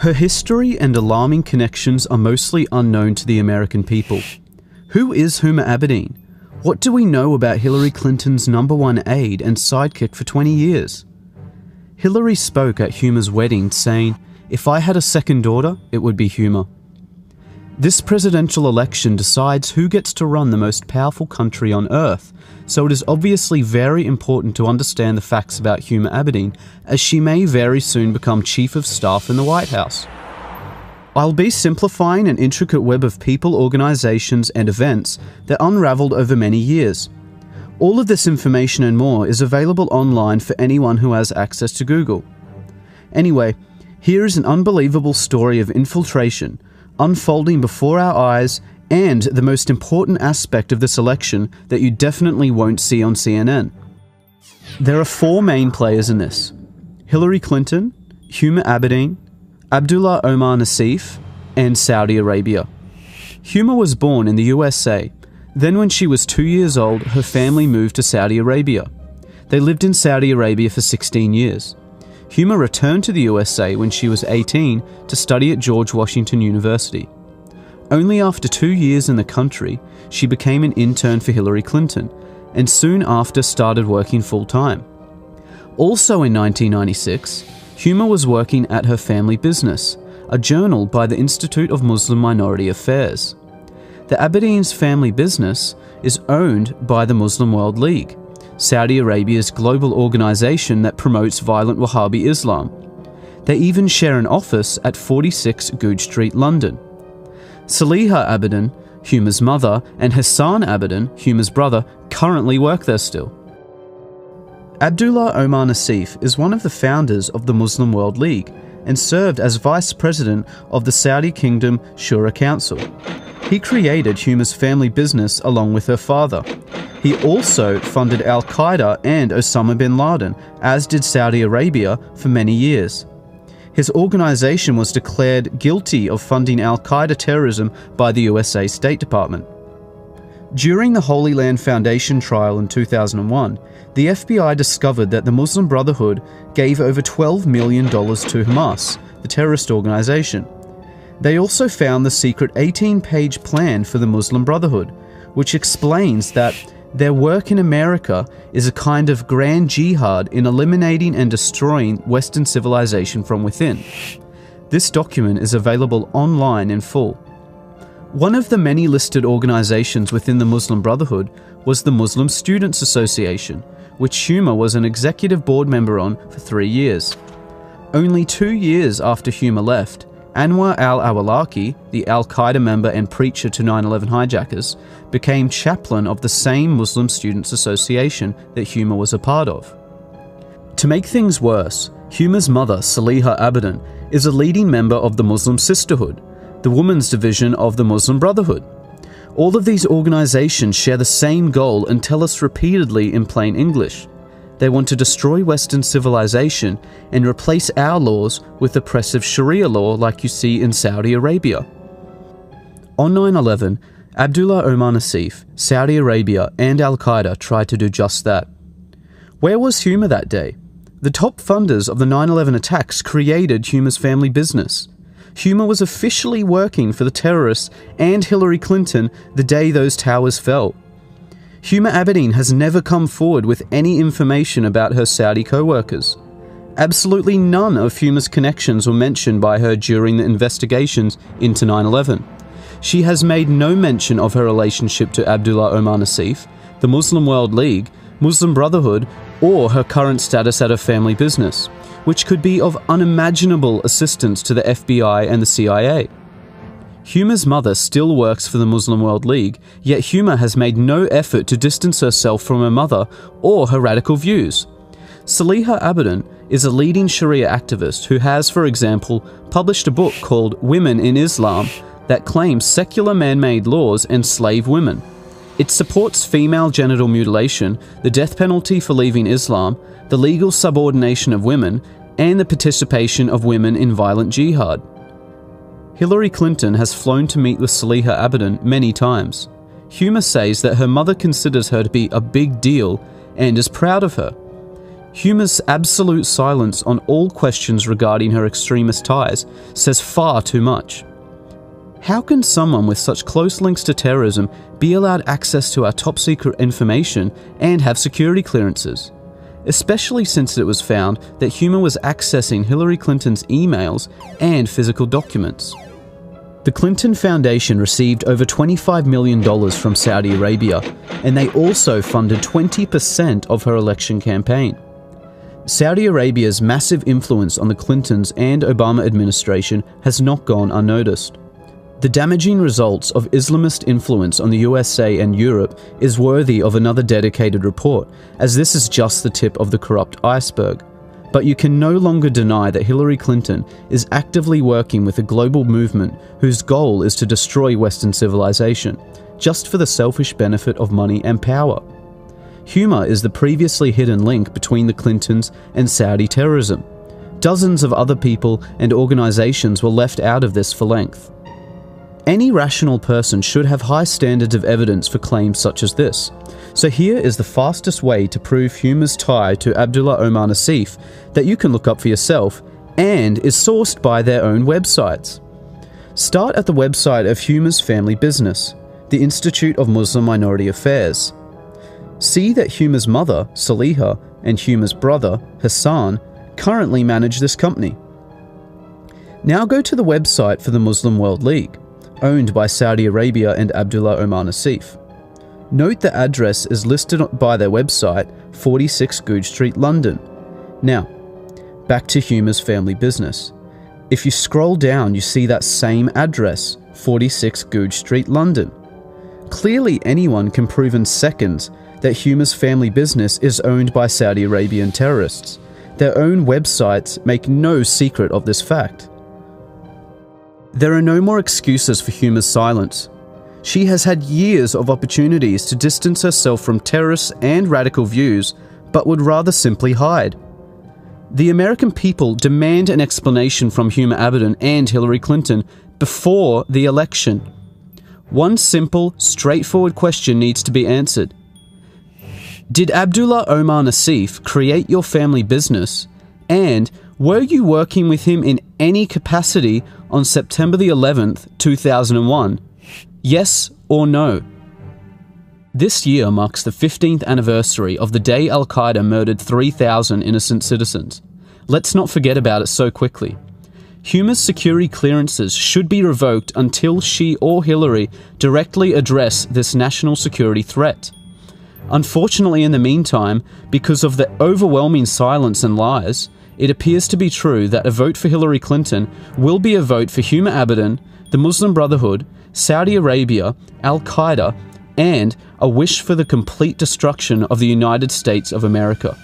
Her history and alarming connections are mostly unknown to the American people. Who is Huma Abedin? What do we know about Hillary Clinton's #1 aide and sidekick for 20 years? Hillary spoke at Huma's wedding saying, "If I had a second daughter, it would be Huma." This presidential election decides who gets to run the most powerful country on earth, so it is obviously very important to understand the facts about Huma Abedin, as she may very soon become Chief of Staff in the White House. I'll be simplifying an intricate web of people, organizations, and events that unraveled over many years. All of this information and more is available online for anyone who has access to Google. Anyway, here is an unbelievable story of infiltration, unfolding before our eyes, and the most important aspect of this election that you definitely won't see on CNN. There are 4 main players in this: Hillary Clinton, Huma Abedin, Abdullah Omar Naseef, and Saudi Arabia. Huma was born in the USA. Then when she was 2 years old, her family moved to Saudi Arabia. They lived in Saudi Arabia for 16 years. Huma returned to the USA when she was 18 to study at George Washington University. Only after 2 years in the country, she became an intern for Hillary Clinton, and soon after started working full-time. Also in 1996, Huma was working at her family business, a journal by the Institute of Muslim Minority Affairs. The Abedin's family business is owned by the Muslim World League, Saudi Arabia's global organization that promotes violent Wahhabi Islam. They even share an office at 46 Goodge Street, London. Saliha Abedin, Huma's mother, and Hassan Abedin, Huma's brother, currently work there still. Abdullah Omar Naseef is one of the founders of the Muslim World League and served as vice president of the Saudi Kingdom Shura Council. He created Huma's family business along with her father. He also funded Al-Qaeda and Osama bin Laden, as did Saudi Arabia, for many years. His organization was declared guilty of funding Al-Qaeda terrorism by the USA State Department. During the Holy Land Foundation trial in 2001, the FBI discovered that the Muslim Brotherhood gave over $12 million to Hamas, the terrorist organization. They also found the secret 18-page plan for the Muslim Brotherhood, which explains that their work in America is a kind of grand jihad in eliminating and destroying Western civilization from within. This document is available online in full. One of the many listed organizations within the Muslim Brotherhood was the Muslim Students Association, which Huma was an executive board member on for 3 years. Only 2 years after Huma left, Anwar al-Awlaki, the Al-Qaeda member and preacher to 9/11 hijackers, became chaplain of the same Muslim Students Association that Huma was a part of. To make things worse, Huma's mother, Saliha Abedin, is a leading member of the Muslim Sisterhood, the women's division of the Muslim Brotherhood. All of these organizations share the same goal and tell us repeatedly in plain English. They want to destroy Western civilization and replace our laws with oppressive Sharia law like you see in Saudi Arabia. On 9/11, Abdullah Omar Naseef, Saudi Arabia, and Al-Qaeda tried to do just that. Where was Huma that day? The top funders of the 9/11 attacks created Huma's family business. Huma was officially working for the terrorists and Hillary Clinton the day those towers fell. Huma Abedin has never come forward with any information about her Saudi co-workers. Absolutely none of Huma's connections were mentioned by her during the investigations into 9/11. She has made no mention of her relationship to Abdullah Omar Naseef, the Muslim World League, Muslim Brotherhood, or her current status at her family business, which could be of unimaginable assistance to the FBI and the CIA. Huma's mother still works for the Muslim World League, yet Huma has made no effort to distance herself from her mother or her radical views. Saliha Abedin is a leading Sharia activist who has, for example, published a book called Women in Islam that claims secular man-made laws enslave women. It supports female genital mutilation, the death penalty for leaving Islam, the legal subordination of women, and the participation of women in violent jihad. Hillary Clinton has flown to meet with Saliha Abedin many times. Huma says that her mother considers her to be a big deal and is proud of her. Huma's absolute silence on all questions regarding her extremist ties says far too much. How can someone with such close links to terrorism be allowed access to our top secret information and have security clearances? Especially since it was found that Huma was accessing Hillary Clinton's emails and physical documents. The Clinton Foundation received over $25 million from Saudi Arabia, and they also funded 20% of her election campaign. Saudi Arabia's massive influence on the Clintons and Obama administration has not gone unnoticed. The damaging results of Islamist influence on the USA and Europe is worthy of another dedicated report, as this is just the tip of the corrupt iceberg. But you can no longer deny that Hillary Clinton is actively working with a global movement whose goal is to destroy Western civilization, just for the selfish benefit of money and power. Huma is the previously hidden link between the Clintons and Saudi terrorism. Dozens of other people and organizations were left out of this for length. Any rational person should have high standards of evidence for claims such as this. So here is the fastest way to prove Huma's tie to Abdullah Omar Naseef that you can look up for yourself and is sourced by their own websites. Start at the website of Huma's family business, the Institute of Muslim Minority Affairs. See that Huma's mother, Saliha, and Huma's brother, Hassan, currently manage this company. Now go to the website for the Muslim World League, owned by Saudi Arabia and Abdullah Omar Naseef. Note the address is listed by their website, 46 Goodge Street, London. Now, back to Huma's family business. If you scroll down, you see that same address, 46 Goodge Street, London. Clearly anyone can prove in seconds that Huma's family business is owned by Saudi Arabian terrorists. Their own websites make no secret of this fact. There are no more excuses for Huma's silence. She has had years of opportunities to distance herself from terrorists and radical views, but would rather simply hide. The American people demand an explanation from Huma Abedin and Hillary Clinton before the election. One simple, straightforward question needs to be answered. Did Abdullah Omar Naseef create your family business, and were you working with him in any capacity on September the 11th, 2001? Yes or no? This year marks the 15th anniversary of the day Al-Qaeda murdered 3,000 innocent citizens. Let's not forget about it so quickly. Huma's security clearances should be revoked until she or Hillary directly address this national security threat. Unfortunately, in the meantime, because of the overwhelming silence and lies, it appears to be true that a vote for Hillary Clinton will be a vote for Huma Abedin, the Muslim Brotherhood, Saudi Arabia, Al-Qaeda, and a wish for the complete destruction of the United States of America.